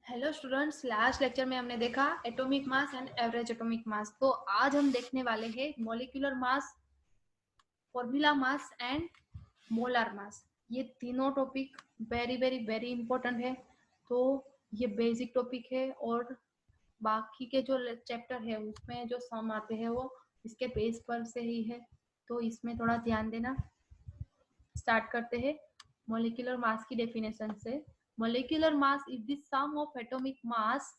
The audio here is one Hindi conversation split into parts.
हेलो स्टूडेंट्स, लास्ट लेक्चर में हमने देखा atomic mass and average atomic mass. तो आज हम देखने वाले हैं molecular mass, formula mass and molar mass. ये तीनों topic very very very important है। तो ये बेसिक टॉपिक है और बाकी के जो चैप्टर है उसमें जो सम आते हैं वो इसके बेस पर से ही है, तो इसमें थोड़ा ध्यान देना। स्टार्ट करते हैं मॉलिक्यूलर मास की डेफिनेशन से। Molecular mass is the sum of atomic mass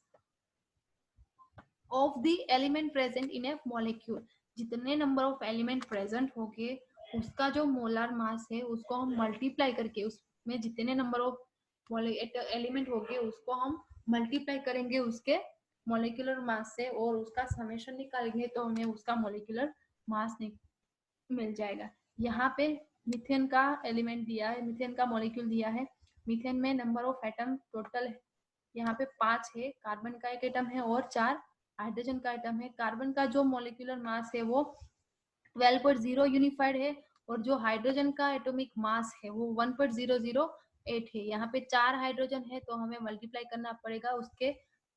of the element present in a molecule. जितने नंबर ऑफ एलिमेंट प्रेजेंट होंगे उसका जो मोलर मास है उसको हम मल्टीप्लाई करके, उसमें जितने नंबर ऑफ एलिमेंट होंगे उसको हम मल्टीप्लाई करेंगे उसके मॉलिक्यूलर मास से और उसका समेशन निकालेंगे तो हमें उसका मॉलिक्यूलर मास मिल जाएगा। यहाँ पे मीथेन का एलिमेंट दिया है, मीथेन का मॉलिक्यूल दिया है। मीथेन में नंबर ऑफ एटम टोटल यहाँ पे 5 है। कार्बन का एक एटम है और 4 हाइड्रोजन का एटम है। कार्बन का जो मॉलिक्यूलर मास है वो 12.0 यूनिफाइड है और जो हाइड्रोजन का एटॉमिक मास है वो 1.008 है। यहाँ पे 4 हाइड्रोजन है तो हमें मल्टीप्लाई करना पड़ेगा उसके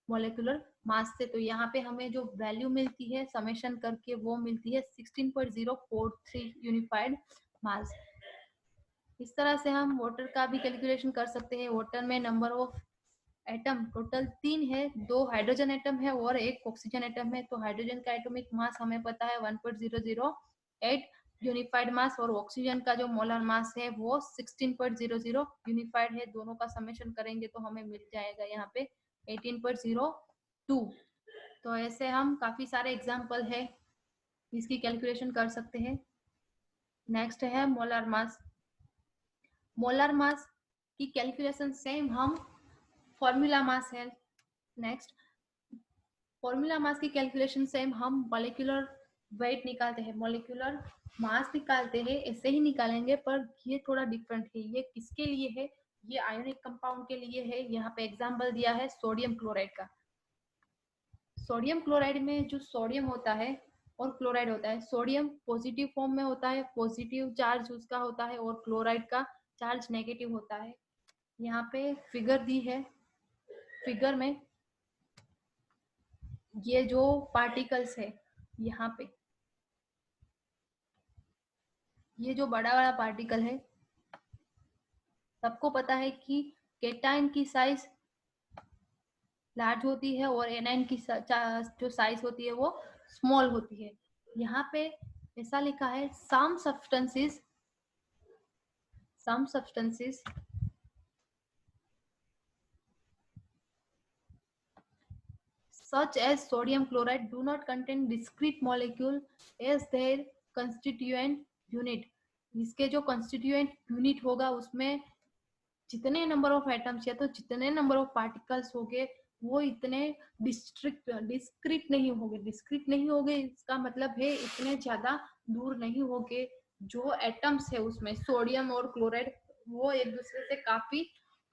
मॉलिक्यूलर मास से। तो यहाँ पे हमें जो वैल्यू मिलती है समेशन करके वो मिलती है 16.043 यूनिफाइड मास। इस तरह से हम वाटर का भी कैलकुलेशन कर सकते हैं। वाटर में नंबर ऑफ एटम टोटल 3 है, 2 हाइड्रोजन एटम है और 1 ऑक्सीजन एटम है। तो हाइड्रोजन का एटॉमिक मास हमें पता है 1.008 यूनिफाइड मास और ऑक्सीजन का जो मोलर मास है वो 16.00 यूनिफाइड है। दोनों का समेशन करेंगे तो हमें मिल जाएगा यहाँ पे 18.02। तो ऐसे हम काफी सारे एग्जाम्पल है इसकी कैलकुलेशन कर सकते हैं। नेक्स्ट है मोलर मास। मोलर मास की कैलकुलेशन सेम हम फॉर्मूला मास है। नेक्स्ट फॉर्मूला मास की कैलकुलेशन सेम हम मॉलिक्यूलर वेट निकालते हैं, मॉलिक्यूलर मास निकालते हैं, ऐसे ही निकालेंगे पर ये थोड़ा डिफरेंट है। ये किसके लिए है? ये आयोनिक कंपाउंड के लिए है। यहाँ पे एग्जांपल दिया है सोडियम क्लोराइड का। सोडियम क्लोराइड में जो सोडियम होता है और क्लोराइड होता है, सोडियम पॉजिटिव फॉर्म में होता है, पॉजिटिव चार्ज उसका होता है और क्लोराइड का चार्ज नेगेटिव होता है। यहाँ पे फिगर दी है, फिगर में ये जो पार्टिकल्स है यहाँ पे, ये जो बड़ा बड़ा पार्टिकल है, सबको पता है कि केटाइन की साइज लार्ज होती है और एनाइन की जो साइज होती है वो स्मॉल होती है। यहाँ पे ऐसा लिखा है some substances such as sodium chloride do not contain discrete molecule as their constituent unit। इसके जो constituent unit होगा उसमें जितने नंबर ऑफ एटम्स या तो जितने नंबर ऑफ पार्टिकल्स होंगे वो इतने डिस्क्रीट नहीं होंगे। इसका मतलब है इतने ज्यादा दूर नहीं होंगे। जो एटम्स है उसमें सोडियम और क्लोराइड वो एक दूसरे से काफी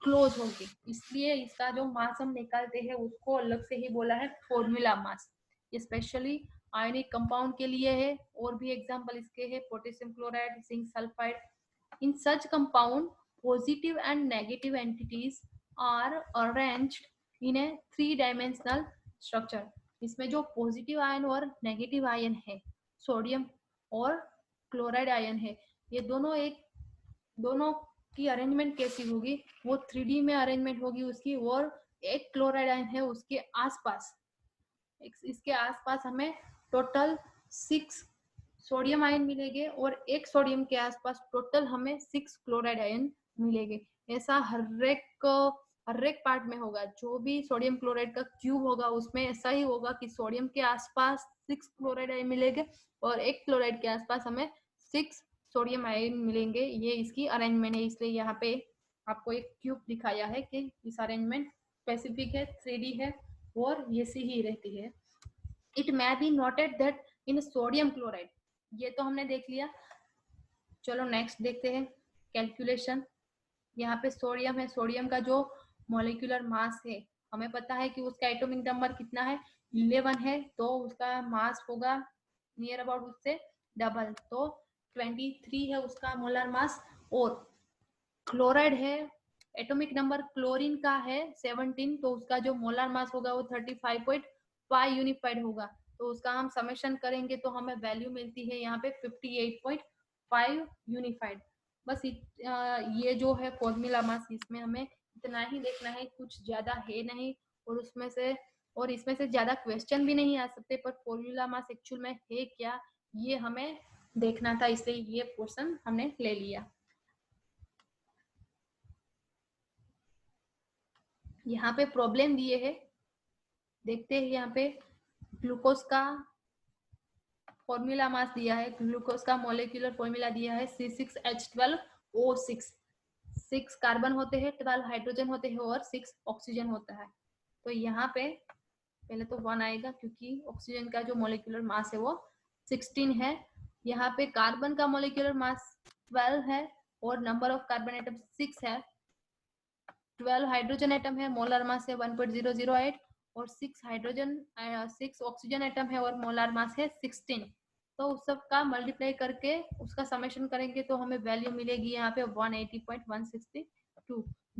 क्लोज होंगे, इसलिए इसका जो मास हम निकालते हैं उसको अलग से ही बोला है formula mass. Specially ionic compound के लिए है और भी एग्जांपल इसके है potassium chloride, zinc sulphide. In such compound positive and negative entities are arranged in a 3-dimensional structure। इसमें जो पॉजिटिव आयन और नेगेटिव आयन है, सोडियम और क्लोराइड आयन है, ये दोनों की अरेंजमेंट कैसी होगी? वो 3D में अरेंजमेंट होगी उसकी। और एक क्लोराइड आयन है उसके आसपास, इसके आसपास हमें टोटल 6 सोडियम आयन मिलेंगे और एक सोडियम के आसपास टोटल हमें 6 क्लोराइड आयन मिलेंगे। ऐसा हर एक पार्ट में होगा। जो भी सोडियम क्लोराइड का क्यूब होगा उसमें ऐसा ही होगा कि सोडियम के आसपास 6 क्लोराइड आयन मिलेंगे और एक क्लोराइड के आसपास हमें 6 सोडियम आयन मिलेंगे। ये इसकी अरेंजमेंट है, इसलिए यहाँ पे आपको एक क्यूब दिखाया है कि इस अरेंजमेंट स्पेसिफिक है, 3D है और ये सी ही रहती है। It may be noted that in sodium chloride, ये तो हमने देख लिया। चलो नेक्स्ट देखते हैं कैलकुलेशन। यहाँ पे सोडियम है, सोडियम का जो मॉलिक्यूलर मास है हमें पता है कि उसका एटॉमिक नंबर कितना है, 11 है। तो उसका मास होगा नियर अबाउट उससे डबल, तो 23 है उसका मोलर मास। और क्लोराइड है एटॉमिक नंबर क्लोरीन का है 17, तो उसका जो मोलर मास होगा वो 35.5 यूनिफाइड होगा। तो उसका हम समेशन करेंगे तो हमें वैल्यू मिलती है यहाँ पे 58.5 यूनिफाइड। बस ये जो है फॉर्मूला मास, इसमें हमें इतना ही देखना है, कुछ ज्यादा है नहीं। और इसमें से ज्यादा क्वेश्चन भी नहीं आ सकते, पर फॉर्मूला मास एक्चुअल में है क्या ये हमें देखना था, इसलिए ये पोर्शन हमने ले लिया। यहाँ पे प्रॉब्लम दिए है, देखते हैं। यहाँ पे ग्लूकोज का फॉर्मूला मास दिया है, ग्लूकोज का मोलिकुलर फॉर्मूला दिया है C6H12O6। 6 कार्बन होते हैं, 12 हाइड्रोजन होते हैं और 6 ऑक्सीजन होता है। तो यहाँ पे पहले तो 1 आएगा क्योंकि ऑक्सीजन का जो मोलिकुलर मास है वो 16 है। यहाँ पे कार्बन का मोलिकुलर मास 12 है और नंबर ऑफ कार्बन एटम 6 है। 12 हाइड्रोजन एटम है, मोलर मास है 1.008 और 6 ऑक्सीजन एटम है और मोलर मास है 16। तो उस सब का मल्टीप्लाई करके उसका समेशन करेंगे तो हमें वैल्यू मिलेगी यहाँ पे 180.162,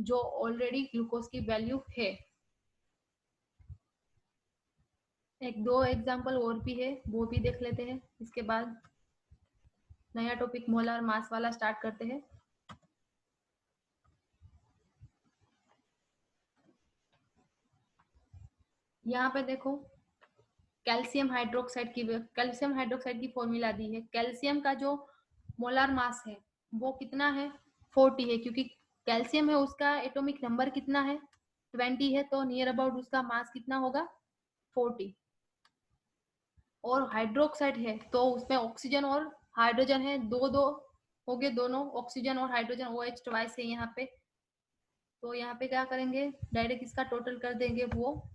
जो ऑलरेडी ग्लूकोज की वैल्यू है। एक दो एग्जांपल और भी है, वो भी देख लेते हैं, इसके बाद नया टॉपिक मोलर मास वाला स्टार्ट करते हैं। यहाँ पे देखो कैल्शियम हाइड्रोक्साइड की फॉर्मूला दी है। कैल्शियम का जो मोलर मास है वो कितना है, 40 है, क्योंकि कैल्शियम है उसका एटॉमिक नंबर कितना है, 20 है, तो नियर अबाउट उसका मास कितना होगा, 40। और हाइड्रोक्साइड है तो उसमें ऑक्सीजन और हाइड्रोजन है, दो दो हो गए, दोनों ऑक्सीजन और हाइड्रोजन OH ट्वाइस है यहाँ पे। तो यहाँ पे क्या करेंगे, डायरेक्ट इसका टोटल कर देंगे, वो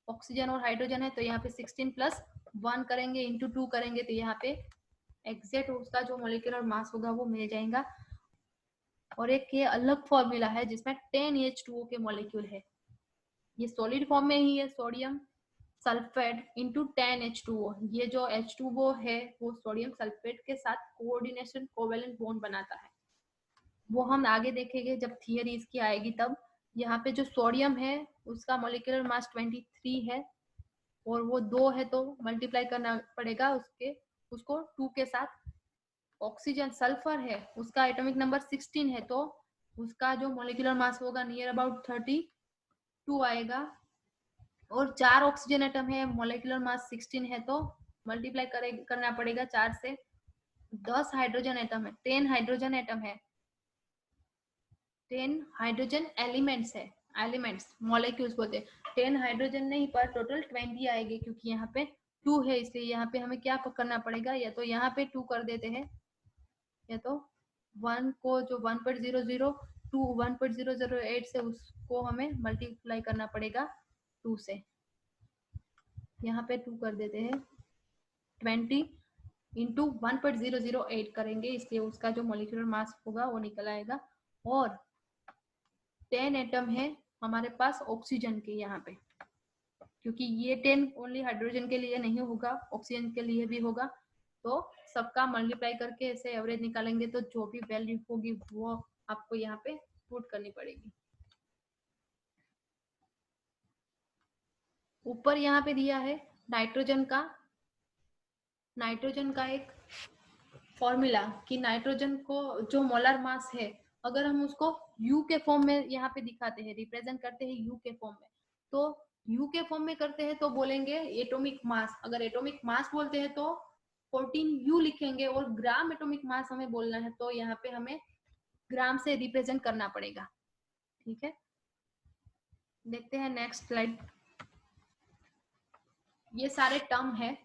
ऑक्सीजन और हाइड्रोजन है तो यहाँ पे 16 प्लस 1 करेंगे इंटू 2 करेंगे तो यहाँ पे एग्जैक्ट उसका जो मोलिकुलर मास होगा वो मिल जाएगा। और एक ये अलग फॉर्मूला है जिसमें 10H2O के मॉलिक्यूल है, ये सॉलिड फॉर्म में ही है, सोडियम सल्फेट इंटू 10H2O। ये जो H2O है वो सोडियम सल्फेट के साथ कोऑर्डिनेशन कोवेलेंट बॉन्ड बनाता है, वो हम आगे देखेंगे जब थियरी इसकी आएगी तब। यहाँ पे जो सोडियम है उसका मॉलिक्यूलर मास 23 है और वो 2 है तो मल्टीप्लाई करना पड़ेगा उसको 2 के साथ। ऑक्सीजन सल्फर है उसका एटॉमिक नंबर 16 है तो उसका जो मॉलिक्यूलर मास होगा नियर अबाउट 32 आएगा। और 4 ऑक्सीजन एटम है, मॉलिक्यूलर मास 16 है तो मल्टीप्लाई करना पड़ेगा 4 से। 10 हाइड्रोजन एटम है, 10 हाइड्रोजन एटम है, 10 हाइड्रोजन एलिमेंट्स है, एलिमेंट्स मॉलिक्यूल्स बोलते हैं। 10 हाइड्रोजन नहीं पर टोटल 20 आएगी क्योंकि यहाँ पे 2 है, इसलिए यहाँ पे हमें क्या करना पड़ेगा, या तो यहाँ पे 2 कर देते हैं या तो 1 को जो 1.002 1.008 से उसको हमें मल्टीप्लाई करना पड़ेगा 2 से। यहाँ पे 2 कर देते हैं, 20 इंटू 1.008 करेंगे, इसलिए उसका जो मॉलिक्यूलर मास होगा वो निकल आएगा। और 10 एटम है हमारे पास ऑक्सीजन के यहाँ पे, क्योंकि ये 10 ओनली हाइड्रोजन के लिए नहीं होगा, ऑक्सीजन के लिए भी होगा। तो सबका मल्टीप्लाई करके ऐसे एवरेज निकालेंगे तो जो भी वैल्यू होगी वो आपको यहाँ पे पुट करनी पड़ेगी। ऊपर यहाँ पे दिया है नाइट्रोजन का एक फॉर्मूला कि नाइट्रोजन को जो मोलर मास है अगर हम उसको यू के फॉर्म में यहाँ पे दिखाते हैं, रिप्रेजेंट करते हैं यू के फॉर्म में, तो यू के फॉर्म में करते हैं तो बोलेंगे एटॉमिक मास। अगर एटॉमिक मास बोलते हैं तो 14U लिखेंगे, और ग्राम एटॉमिक मास हमें बोलना है तो यहाँ पे हमें ग्राम से रिप्रेजेंट करना पड़ेगा। ठीक है, देखते हैं नेक्स्ट स्लाइड। ये सारे टर्म है,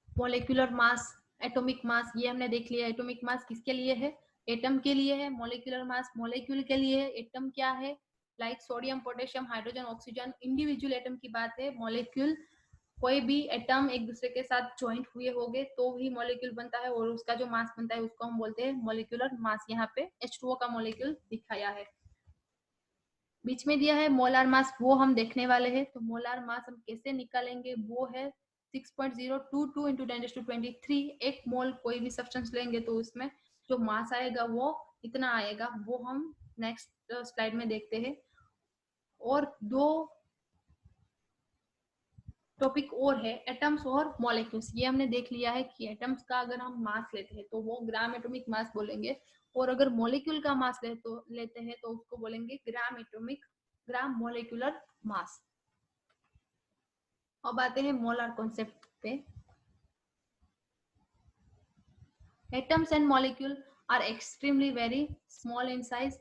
मॉलिक्यूलर मास, एटॉमिक मास, ये हमने देख लिया। एटॉमिक मास किसके लिए है, एटम के लिए है। मॉलिक्यूलर मास मॉलिक्यूल के लिए है। एटम क्या है, like sodium potassium hydrogen oxygen, individual atom की बात है। मॉलिक्यूल कोई भी एटम एक दूसरे के साथ ज्वाइंट हुए होंगे तो ही मॉलिक्यूल बनता है, और उसका जो मास बनता है उसको हम बोलते हैं मॉलिक्यूलर मास। यहाँ पे H2O का मॉलिक्यूल दिखाया है। बीच में दिया है मोलार मास, वो हम देखने वाले हैं। तो मोलार मास हम कैसे निकालेंगे, वो है 6.022 इंटू 10⁻23। एक मोल कोई भी सब्सटेंस लेंगे तो उसमें जो मास आएगा वो इतना आएगा, वो हम नेक्स्ट स्लाइड में देखते हैं। और दो टॉपिक और है, एटम्स और मॉलिक्यूल्स। ये हमने देख लिया है कि एटम्स का अगर हम मास लेते हैं तो वो ग्राम एटॉमिक मास बोलेंगे, और अगर मॉलिक्यूल का मास लेते हैं तो उसको बोलेंगे ग्राम मॉलिक्यूलर मास। अब आते हैं मोलर कॉन्सेप्ट पे। Atoms and molecule are extremely very small in size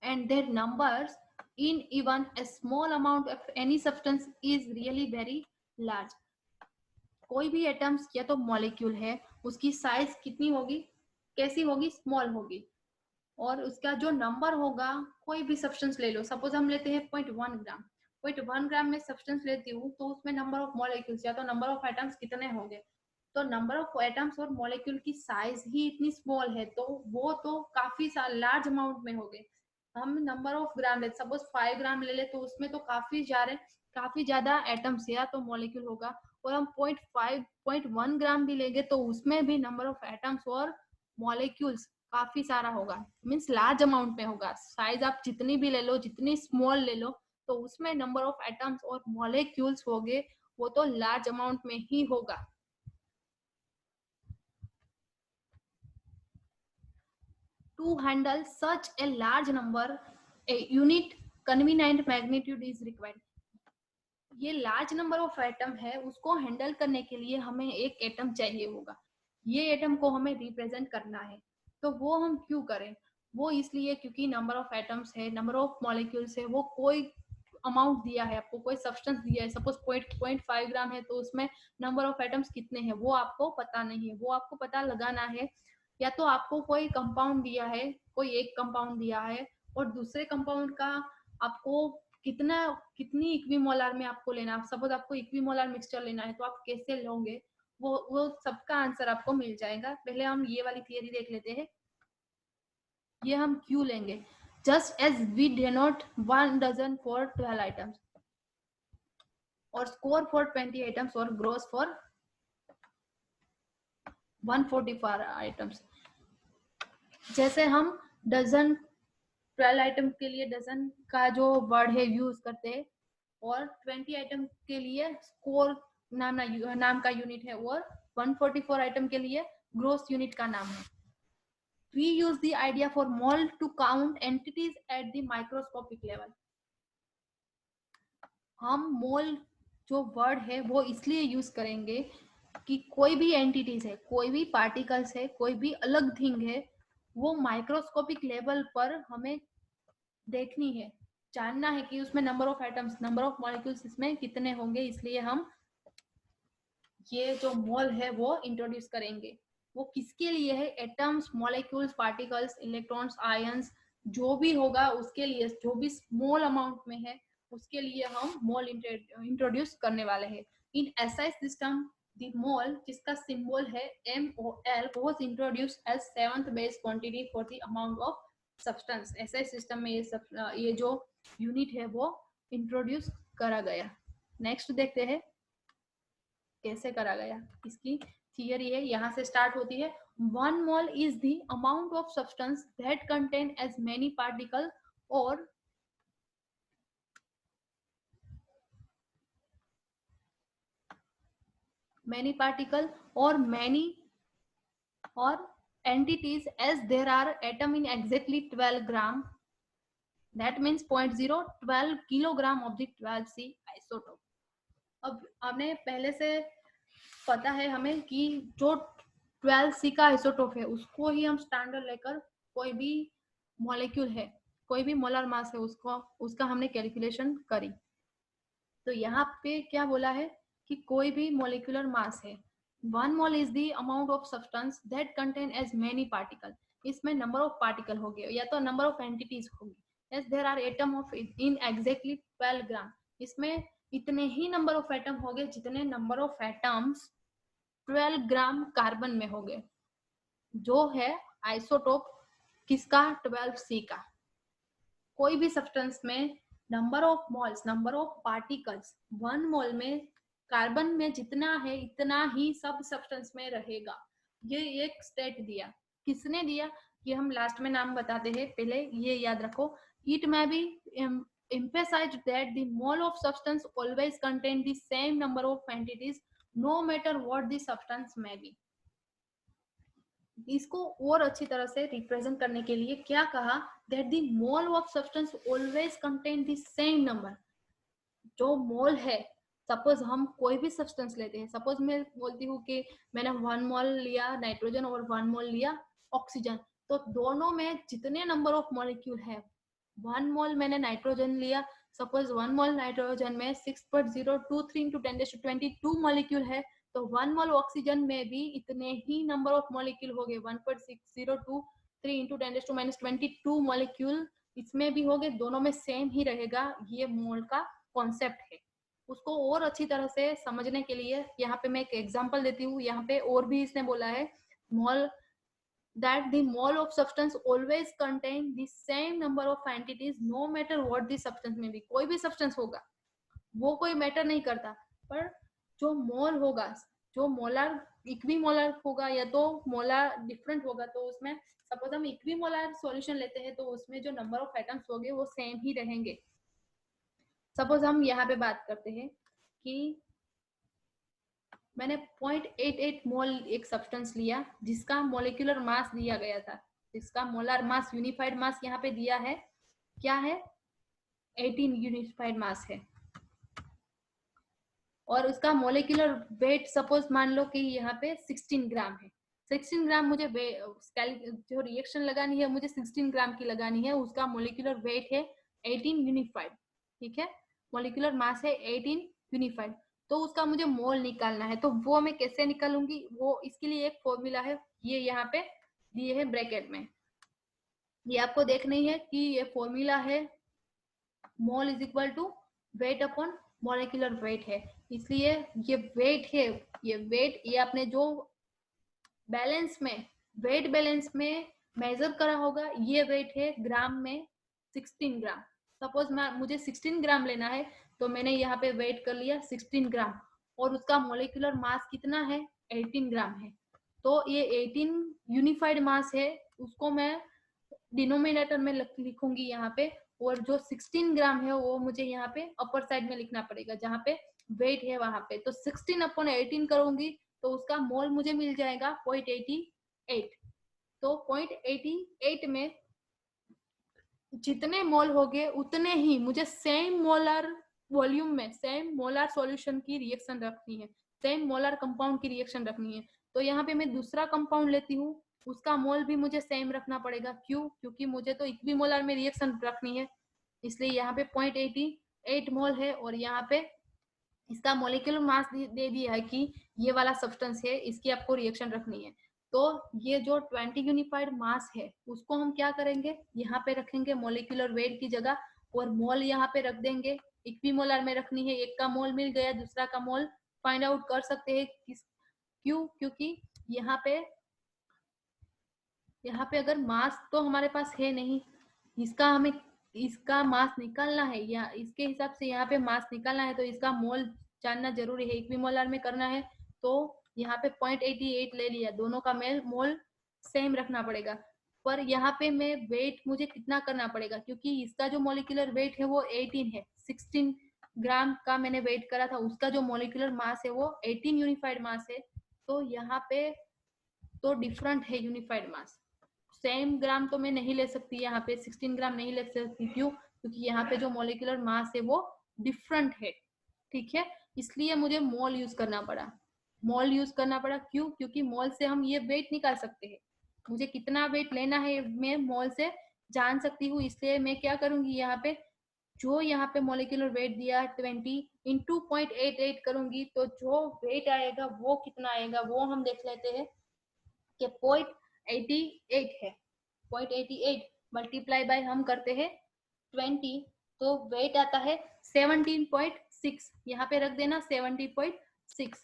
and their numbers in even a small amount of any substance is really very large. कोई भी एटम्स या तो मॉलिक्यूल है, उसकी साइज कितनी होगी, कैसी होगी, स्मॉल होगी, और उसका जो नंबर होगा, कोई भी सब्सटेंस ले लो, सपोज हम लेते हैं 0.1 ग्राम, 0.1 ग्राम में सब्सटेंस लेती हूँ तो उसमें नंबर ऑफ मॉलिक्यूल्स या तो नंबर ऑफ एटम्स कितने होंगे, तो नंबर ऑफ एटम्स और मॉलिक्यूल की साइज ही इतनी स्मॉल है तो वो तो काफी लार्ज अमाउंट में हो गए। हम नंबर ऑफ ग्राम ले, सपोज 5 ग्राम ले ले तो उसमें तो काफी ज्यादा एटम्स या तो मॉलिक्यूल होगा, और हम 0.1 ग्राम भी लेंगे तो उसमें भी नंबर ऑफ एटम्स और मॉलिक्यूल्स काफी सारा होगा, मीन्स लार्ज अमाउंट में होगा। साइज आप जितनी भी ले लो, जितनी स्मॉल ले लो, तो उसमें नंबर ऑफ एटम्स और मॉलिक्यूल्स होंगे वो तो लार्ज अमाउंट में ही होगा। To handle such a large number, a unit convenient magnitude is required. ये लार्ज नंबर ऑफ एटम है, उसको हैंडल करने के लिए हमें एक एटम चाहिए होगा, ये एटम को हमें रिप्रेजेंट करना है। तो वो हम क्यों करें, वो इसलिए क्योंकि नंबर ऑफ एटम्स है, नंबर ऑफ मॉलिक्यूल्स है, वो कोई अमाउंट दिया है आपको, कोई सब्सटेंस दिया है, सपोज 0.5 ग्राम है तो उसमें नंबर ऑफ एटम्स कितने हैं वो आपको पता नहीं है, वो आपको पता लगाना है। या तो आपको कोई कंपाउंड दिया है, कोई एक कंपाउंड दिया है, और दूसरे कंपाउंड का आपको कितनी इक्विमोलर में आपको लेना है, सपोज आपको इक्विमोलर मिक्सचर लेना है तो आप कैसे लोगे, वो सबका आंसर आपको मिल जाएगा। पहले हम ये वाली थियरी देख लेते हैं। ये हम क्यों लेंगे, just as we denote 1 dozen for 12 items और स्कोर फॉर 20 आइटम्स और ग्रोस फॉर 144 आइटम्स। जैसे हम डजन 12 आइटम के लिए डजन का जो वर्ड है यूज करते हैं, और 20 आइटम के लिए स्कोर नाम का यूनिट है, और 144 आइटम के लिए ग्रोस यूनिट का नाम है। We use the idea for mole to count entities at the microscopic level. हम मोल जो वर्ड है वो इसलिए यूज करेंगे कि कोई भी एंटिटीज है, कोई भी पार्टिकल्स है, कोई भी अलग थिंग है, वो माइक्रोस्कोपिक लेवल पर हमें देखनी है, जानना है कि उसमें number of atoms, number of molecules इसमें कितने होंगे, इसलिए हम ये जो मोल है वो इंट्रोड्यूस करेंगे। वो किसके लिए है, atoms, molecules, particles, electrons, ions, जो भी होगा उसके लिए, जो भी स्मॉल अमाउंट में है उसके लिए हम मोल इंट्रोड्यूस करने वाले हैं। In SI system the mole, जिसका सिंबल है MOL, was introduced as 7th base quantity for the amount of substance। SI system में ये जो यूनिट है वो इंट्रोड्यूस करा गया। नेक्स्ट देखते हैं कैसे करा गया। इसकी थियरी है, यहाँ से स्टार्ट होती है। 1 mole is the amount of substance that contain as many particle or many or entities as there are atom in exactly 12 gram, that means 0.012 kilogram of the 12C isotope। अब हमने पहले से पता है हमें कि जो 12C का आइसोटोप है उसको ही हम स्टैंडर्ड लेकर कोई भी मॉलिक्यूल है, कोई भी मोलर मास है, उसका हमने कैलकुलेशन करी। तो यहाँ पे क्या बोला है कि कोई भी मॉलिक्यूलर मास है, 1 mole is the amount of substance that contain as many particle. इसमें नंबर ऑफ पार्टिकल हो गए या तो नंबर ऑफ एंटिटीज होगी, as there are atom of in exactly 12 gram. इसमें इतने ही नंबर ऑफ एटम हो गए जितने number of atoms 12 gram carbon में हो गए, जो है आइसोटोप किसका, 12C का। कोई भी सब्सटेंस में number of moles, number of particles 1 मोल में कार्बन में जितना है इतना ही सब सब्सटेंस में रहेगा। ये एक स्टेट दिया, किसने दिया ये हम लास्ट में नाम बताते हैं, पहले ये याद रखो। इट में B emphasized that the mole of substance always contain the same number of entities no matter what the substance may be। इसको और अच्छी तरह से रिप्रेजेंट करने के लिए क्या कहा, that the mole of substance always contain the same number. जो मोल है, सपोज हम कोई भी सब्सटेंस लेते हैं, सपोज मैं बोलती हूँ कि मैंने 1 मोल लिया नाइट्रोजन और 1 मोल लिया ऑक्सीजन, तो दोनों में जितने नंबर ऑफ मॉलिक्यूल है, 1 मोल मैंने नाइट्रोजन लिया, सपोज 1 मोल नाइट्रोजन में 6.023 इंटू 1022 मॉलिक्यूल है, तो 1 मोल ऑक्सीजन में भी इतने ही नंबर ऑफ मॉलिक्यूल हो गए, 1.6023 इंटू 10 22 मॉलिक्यूल इसमें भी हो गए, दोनों में सेम ही रहेगा। ये मोल का कॉन्सेप्ट है। उसको और अच्छी तरह से समझने के लिए यहाँ पे मैं एक एग्जांपल देती हूँ। यहाँ पे और भी इसने बोला है, मोल that the mole of substance always contain the same number of entities no matter what the substance may be। कोई भी सब्सटेंस होगा वो कोई मैटर नहीं करता, पर जो मोल होगा, जो मोलर इक्विमोलर होगा या तो मोलर डिफरेंट होगा, तो उसमें सपोज हम इक्विमोलर सॉल्यूशन लेते हैं तो उसमें जो नंबर ऑफ एटम्स होंगे वो सेम ही रहेंगे। सपोज हम यहाँ पे बात करते हैं कि मैंने 0.88 मोल एक सब्सटेंस लिया जिसका मोलिकुलर मास दिया गया था, जिसका मोलर मास यूनिफाइड मास यहाँ पे दिया है, क्या है 18 यूनिफाइड मास है, और उसका मोलिकुलर वेट सपोज मान लो कि यहाँ पे 16 ग्राम है। 16 ग्राम मुझे जो रिएक्शन लगानी है मुझे 16 ग्राम की लगानी है, उसका मोलिकुलर वेट है 18 यूनिफाइड, ठीक है, मोलिकुलर मास है 18 यूनिफाइड, तो उसका मुझे मोल निकालना है। तो वो मैं कैसे निकालूंगी, वो इसके लिए एक फॉर्मूला है, ये यहाँ पे दिए है ब्रैकेट में, ये आपको देखनी है कि ये फॉर्मूला है, mole is equal to weight upon molecular weight है, इसलिए ये वेट है, ये वेट ये आपने जो बैलेंस में वेट बैलेंस में मेजर करा होगा, ये वेट है ग्राम में 16 ग्राम। सपोज मुझे 16 ग्राम लेना है, तो मैंने यहाँ पे वेट कर लिया 16 ग्राम, और उसका मोलिकुलर मास कितना है 18 ग्राम है, तो ये 18 यूनिफाइड मास है, उसको मैं डिनोमिनेटर में लिखूंगी यहाँ पे, और जो 16 ग्राम है वो मुझे यहाँ पे अपर साइड में लिखना पड़ेगा जहाँ पे वेट है वहां पे, तो 16 अपॉन 18 करूंगी तो उसका मोल मुझे मिल जाएगा 0.88। तो 0.88 में जितने मोल हो गए उतने ही मुझे सेम मोलर वॉल्यूम में सेम मोलर सॉल्यूशन की रिएक्शन रखनी है, सेम मोलर कंपाउंड की रिएक्शन रखनी है। तो यहाँ पे मैं दूसरा कंपाउंड लेती हूँ, उसका मोल भी मुझे सेम रखना पड़ेगा, क्यों, क्योंकि मुझे तो इक्विमोलर में रिएक्शन रखनी है, इसलिए यहाँ पे 0.88 मोल है, और यहाँ पे इसका मॉलिक्यूलर मास दे दिया है कि ये वाला सब्सटेंस है, इसकी आपको रिएक्शन रखनी है। तो ये जो 20 यूनिफाइड मास है उसको हम क्या करेंगे, यहाँ पे रखेंगे मॉलिक्यूलर वेट की जगह, और मोल यहाँ पे रख देंगे, इक्विमोलर में रखनी है, एक का मोल मिल गया, दूसरा का मोल फाइंड आउट कर सकते हैं क्यों, क्योंकि यहाँ पे अगर मास तो हमारे पास है नहीं, इसका हमें इसका मास निकालना है, या इसके हिसाब से यहाँ पे मास निकालना है, तो इसका मोल जानना जरूरी है, इक्विमोलर में करना है, तो यहाँ पे 0.88 ले लिया, दोनों का मोल सेम रखना पड़ेगा। पर यहाँ पे मैं वेट मुझे कितना करना पड़ेगा, क्योंकि इसका जो मोलिकुलर वेट है वो 18 है, 16 ग्राम का मैंने वेट करा था, उसका जो मोलिकुलर मास है वो 18 यूनिफाइड मास है, तो यहाँ पे तो डिफरेंट है यूनिफाइड मास, सेम ग्राम तो मैं नहीं ले सकती, यहाँ पे 16 ग्राम नहीं ले सकती, क्यों, क्योंकि यहाँ पे जो मोलिकुलर मास है वो डिफरेंट है, ठीक है, इसलिए मुझे मोल यूज करना पड़ा, मोल यूज करना पड़ा, क्यों, क्योंकि मोल से हम ये वेट निकाल सकते हैं, मुझे कितना वेट लेना है मैं मोल से जान सकती हूँ, इसलिए मैं क्या करूंगी, यहाँ पे जो यहाँ पे मोलिकुलर वेट दिया 20 इंटू 0.88 करूंगी, तो जो वेट आएगा वो कितना आएगा वो हम देख लेते हैं कि 0.88 है, 0.88 मल्टीप्लाई बाय हम करते हैं 20, तो वेट आता है 17.6, यहाँ पे रख देना 17.6,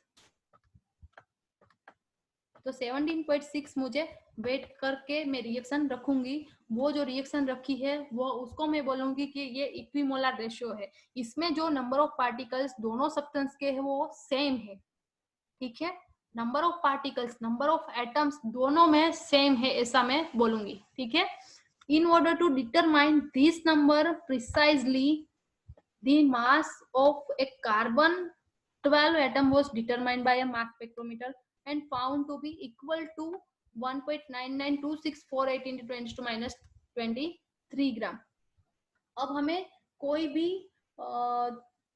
तो 17.6 मुझे वेट करके मैं रिएक्शन रखूंगी, वो जो रिएक्शन रखी है वो उसको मैं बोलूंगी कि ये इक्विमोलर रेशियो है, इसमें जो नंबर ऑफ पार्टिकल्स दोनों सब्सटेंस के है वो सेम है, ठीक है, number of particles, number of atoms दोनों में सेम है ऐसा मैं बोलूंगी, ठीक है। In order to determine this number precisely the mass of a carbon 12 atom was determined by a mass spectrometer and found to be equal to 1.992648 into 10 to minus 23 ग्राम। अब हमें कोई भी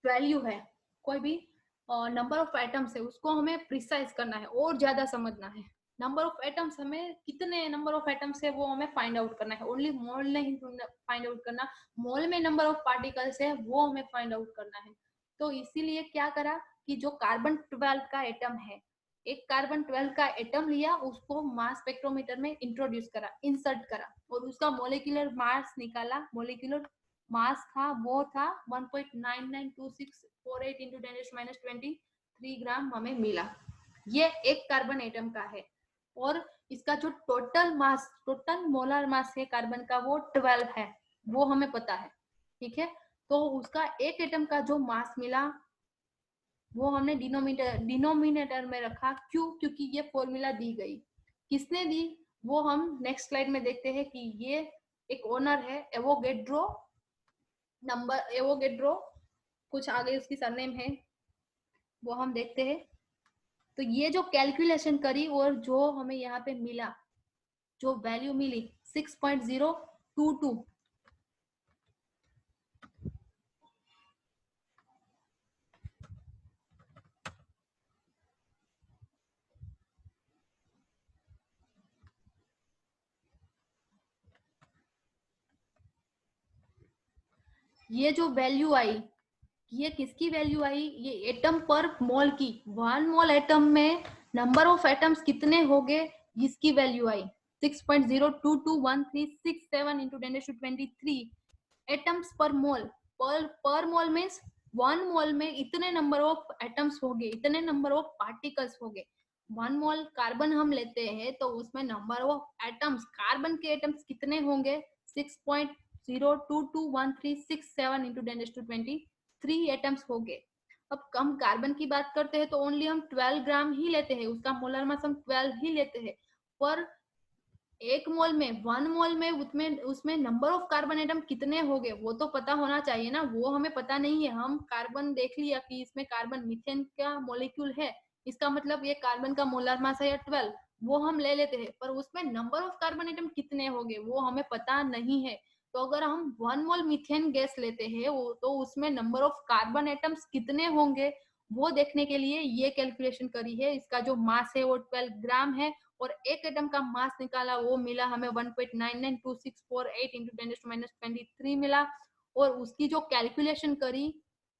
वैल्यू है, कोई भी नंबर ऑफ एटम्स है, उसको हमें प्रिसाइज करना है और ज्यादा समझना है। नंबर ऑफ एटम्स, हमें कितने नंबर ऑफ एटम्स है वो हमें फाइंड आउट करना है, ओनली मोल नहीं फाइंड आउट करना, मोल में नंबर ऑफ पार्टिकल्स है वो हमें फाइंड आउट करना है। तो इसीलिए क्या करा कि जो कार्बन 12 का एटम है, एक कार्बन 12 का एटम लिया, उसको मास स्पेक्ट्रोमीटर में इंट्रोड्यूस करा, इंसर्ट करा और उसका मोलिकुलर मास निकाला। मोलिकुलर मास था वो था 1.992648 इंटू 10⁻23 ग्राम हमें मिला। ये एक कार्बन एटम का है और इसका जो total mass, total molar mass है कार्बन का वो 12 है, वो हमें पता है, ठीक है। तो उसका एक एटम का जो मास मिला वो हमने डिनोमिनेटर में रखा। क्यों? क्योंकि ये फॉर्मूला दी गई। किसने दी वो हम नेक्स्ट स्लाइड में देखते हैं कि ये एक ओनर है एवोगेड्रो, नंबर एवोगेड्रो, कुछ आगे उसकी सरनेम है वो हम देखते हैं। तो ये जो कैलकुलेशन करी और जो हमें यहाँ पे मिला, जो वैल्यू मिली 6.022, ये जो वैल्यू आई, ये किसकी वैल्यू आई? ये एटम पर मोल की, 1 मोल एटम में नंबर ऑफ एटम्स कितने हो गए इसकी वैल्यू आई 6.0221367 इंटू 10⁻23 एटम्स पर मोल। पर मोल मीन्स 1 मोल में इतने नंबर ऑफ एटम्स हो गए, इतने नंबर ऑफ पार्टिकल्स हो गए। 1 मोल कार्बन हम लेते हैं तो उसमें नंबर ऑफ एटम्स, कार्बन के एटम्स कितने होंगे 6.0221367 इंटू 10⁻23 एटम्स हो गए। अब कम कार्बन की बात करते हैं तो ओनली हम 12 ग्राम ही लेते हैं, उसका मोलर मास हम 12 ही लेते हैं। पर एक मोल में, 1 मोल में उसमें नंबर ऑफ कार्बन एटम कितने हो गए वो तो पता होना चाहिए ना, वो हमें पता नहीं है। हम कार्बन देख लिया कि इसमें कार्बन मीथेन का मॉलिक्यूल है, इसका मतलब ये कार्बन का मोलर मास है या 12, वो हम ले लेते हैं। पर उसमें नंबर ऑफ कार्बन एटम कितने हो गए वो हमें पता नहीं है। तो अगर हम 1 मोल मीथेन गैस लेते हैं तो उसमें नंबर ऑफ कार्बन एटम्स कितने होंगे वो देखने के लिए ये कैलकुलेशन करी है। इसका जो मास है वो 12 ग्राम है और एक एटम का मास निकाला, वो मिला हमें 1.992648 इंटू 10⁻23 मिला। और उसकी जो कैलकुलेशन करी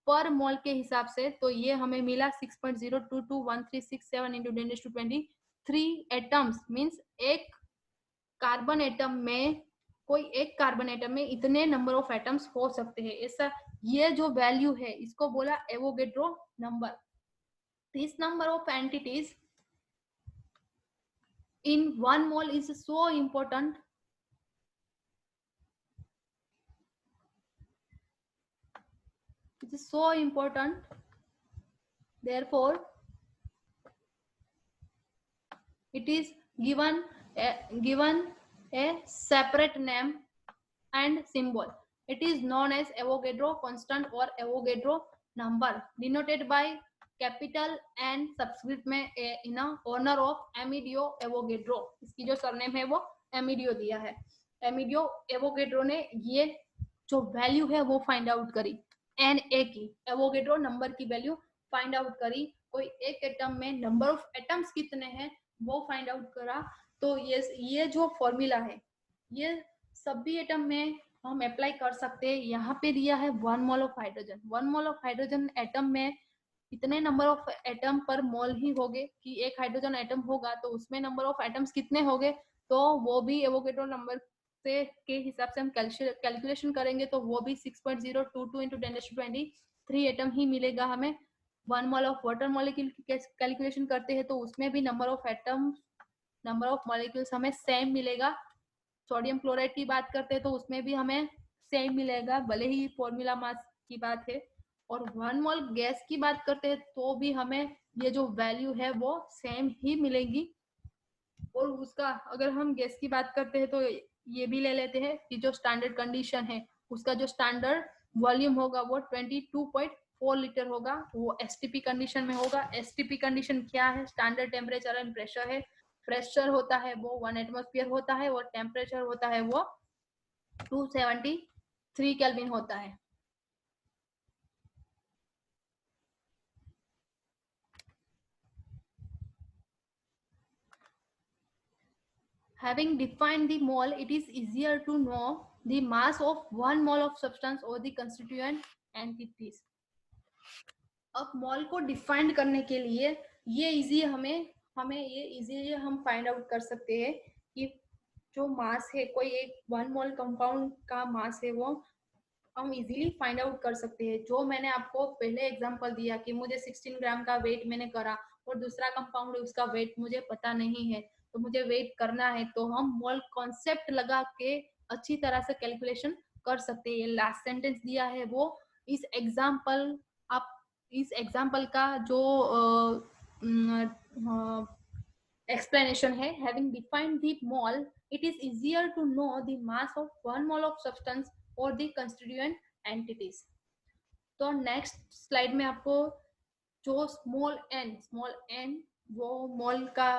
पर मोल के हिसाब से तो ये हमें मिला 6.0221367 इंटू 10⁻23 एटम्स। मीन्स एक कार्बन एटम में, कोई एक कार्बन एटम में इतने नंबर ऑफ एटम्स हो सकते हैं, ऐसा ये जो वैल्यू है इसको बोला Avogadro number. This number of entities in 1 mole is so important. It is so important. Therefore, it is given a separate name and symbol. It is known as Avogadro constant or Avogadro number, denoted by capital and subscript में in honour of Amedeo Avogadro. इसकी जो सरनेम है वो एमिडियो दिया है। एमिडियो एवोगेड्रो ने ये जो वैल्यू है वो फाइंड आउट करी, एन ए की, एवोगेड्रो नंबर की वैल्यू फाइंड आउट करी। कोई एक एटम में नंबर ऑफ एटम्स कितने हैं वो फाइंड आउट करा। तो ये जो फॉर्मूला है ये सभी एटम में हम अप्लाई कर सकते हैं। यहाँ पे दिया है 1 mole of hydrogen. 1 mole of hydrogen atom में इतने नंबर ऑफ एटम पर मोल ही होंगे कि एक हाइड्रोजन एटम होगा तो उसमें नंबर ऑफ एटम्स कितने होंगे, तो वो भी एवोगेड्रो नंबर से के हिसाब से हम कैलकुलेशन करेंगे तो वो भी 6.022 इंटू 10⁻23 एटम ही मिलेगा हमें। 1 मोल ऑफ वाटर मॉलिक्यूल की कैलकुलेशन करते हैं तो उसमें भी number of atom, number of molecules हमें सेम मिलेगा। सोडियम क्लोराइड की बात करते हैं तो उसमें भी हमें सेम मिलेगा, भले ही फॉर्मूला मास की बात है। और 1 मोल गैस की बात करते हैं तो भी हमें ये जो वैल्यू है वो सेम ही मिलेगी। और उसका अगर हम गैस की बात करते हैं तो ये भी ले लेते हैं कि जो स्टैंडर्ड कंडीशन है उसका जो स्टैंडर्ड वॉल्यूम होगा वो 22.4 लीटर होगा, वो एसटीपी कंडीशन में होगा। एसटीपी कंडीशन क्या है? स्टैंडर्ड टेम्परेचर एंड प्रेशर है। प्रेशर होता है वो 1 एटमॉस्फेयर होता है और टेम्परेचर होता है वो 273 केल्विन होता है। Having defined the mole, it is easier to know the mass of 1 mole of substance or the constituent entities. अब मॉल को डिफाइंड करने के लिए ये इजी हमें ये इजीली हम फाइंड आउट कर सकते हैं कि जो मास है, कोई एक 1 मोल कंपाउंड का मास है वो हम इजीली फाइंड आउट कर सकते हैं। जो मैंने आपको पहले एग्जांपल दिया कि मुझे 16 ग्राम का वेट मैंने करा और दूसरा कंपाउंड है उसका वेट मुझे पता नहीं है, तो मुझे वेट करना है, तो हम मोल कॉन्सेप्ट लगा के अच्छी तरह से कैलकुलेशन कर सकते हैं। लास्ट सेंटेंस दिया है वो इस एग्जाम्पल, आप इस एग्जाम्पल का जो explanation है, having defined the mole, it is easier to know the mass of 1 mole of substance or the constituent entities. तो नेक्स्ट स्लाइड में आपको जो स्मॉल एन वो मोल का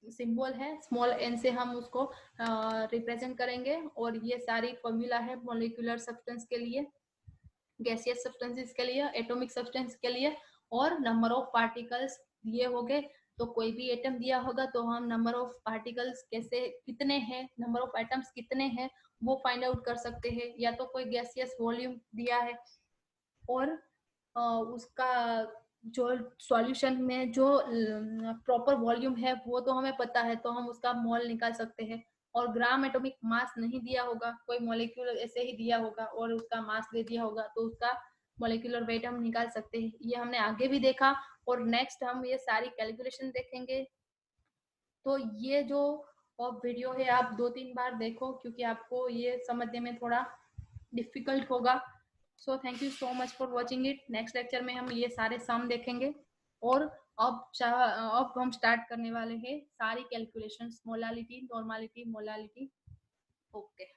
सिंबल है, स्मॉल एन से हम उसको रिप्रेजेंट करेंगे। और ये सारी फॉर्मूला है मॉलिक्यूलर सब्सटेंस के लिए, गैसियस सब्सटेंसेस के लिए, एटॉमिक सब्सटेंस के लिए, और नंबर ऑफ पार्टिकल्स दिए हो गए। तो कोई भी एटम दिया होगा तो हम नंबर ऑफ पार्टिकल्स कैसे कितने हैं, नंबर ऑफ एटम्स कितने हैं वो फाइंड आउट कर सकते हैं। या तो कोई गैसियस वॉल्यूम दिया है और उसका जो सॉल्यूशन में जो प्रॉपर वॉल्यूम है वो तो हमें पता है, तो हम उसका मोल निकाल सकते हैं। और ग्राम एटॉमिक मास नहीं दिया होगा, कोई मॉलिक्यूल ऐसे ही दिया होगा और उसका मास दे दिया होगा, तो उसका मॉलिक्यूलर वेट हम निकाल सकते हैं। ये हमने आगे भी देखा और नेक्स्ट हम ये सारी कैलकुलेशन देखेंगे। तो ये जो वीडियो है आप 2-3 बार देखो क्योंकि आपको ये समझने में थोड़ा डिफिकल्ट होगा। So thank you so much for watching it. Next lecture में हम ये सारे सम देखेंगे और अब हम स्टार्ट करने वाले हैं सारी calculations, molality, normality, molality. Okay.